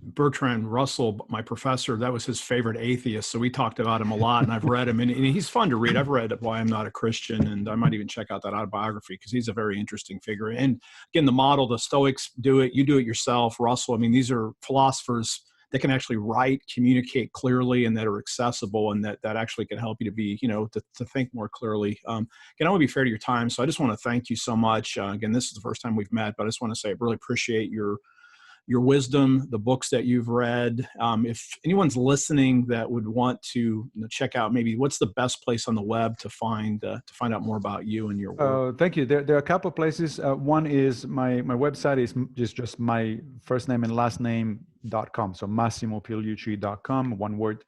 Bertrand Russell, my professor, that was his favorite atheist. So we talked about him a lot, and I've read him, and he's fun to read. I've read Why I'm Not a Christian, and I might even check out that autobiography because he's a very interesting figure. And again, the model, the Stoics do it, you do it yourself. Russell, I mean, these are philosophers that can actually write, communicate clearly, and that are accessible, and that actually can help you to be, to think more clearly. Again, I want to be fair to your time, so I just want to thank you so much. Again, this is the first time we've met, but I just want to say I really appreciate your wisdom, the books that you've read. If anyone's listening that would want to check out, maybe what's the best place on the web to find out more about you and your work? Thank you. There are a couple of places. One is my website is just my first name and last name.com. So MassimoPigliucci.com, one word.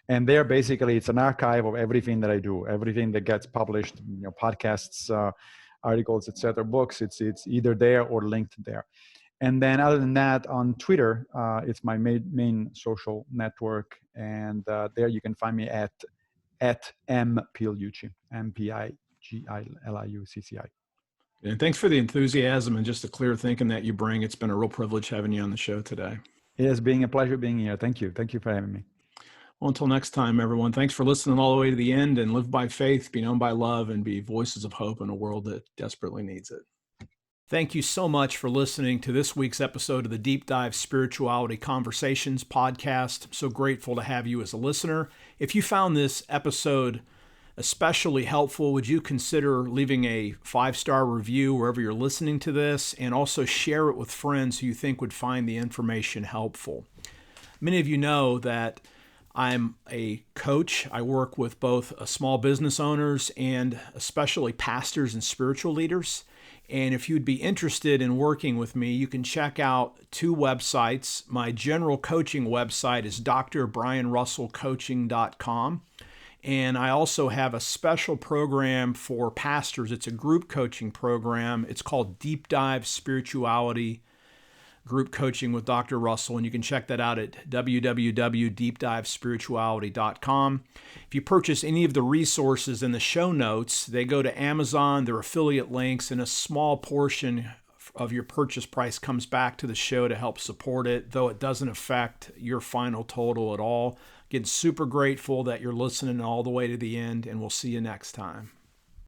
And there, basically, it's an archive of everything that I do, everything that gets published, podcasts, articles, etc., books. It's either there or linked there. And then other than that, on Twitter, it's my main social network. And there you can find me at mpigliucci, MPIGILIUCCI. And thanks for the enthusiasm and just the clear thinking that you bring. It's been a real privilege having you on the show today. It has been a pleasure being here. Thank you. Thank you for having me. Well, until next time, everyone, thanks for listening all the way to the end, and live by faith, be known by love, and be voices of hope in a world that desperately needs it. Thank you so much for listening to this week's episode of the Deep Dive Spirituality Conversations podcast. I'm so grateful to have you as a listener. If you found this episode especially helpful, would you consider leaving a 5-star review wherever you're listening to this, and also share it with friends who you think would find the information helpful? Many of you know that I'm a coach. I work with both small business owners and especially pastors and spiritual leaders. And if you'd be interested in working with me, you can check out two websites. My general coaching website is drbrianrussellcoaching.com. And I also have a special program for pastors. It's a group coaching program. It's called Deep Dive Spirituality Group Coaching with Dr. Russell, and you can check that out at www.deepdivespirituality.com. If you purchase any of the resources in the show notes, they go to Amazon, they're affiliate links, and a small portion of your purchase price comes back to the show to help support it, though it doesn't affect your final total at all. Again, super grateful that you're listening all the way to the end, and we'll see you next time.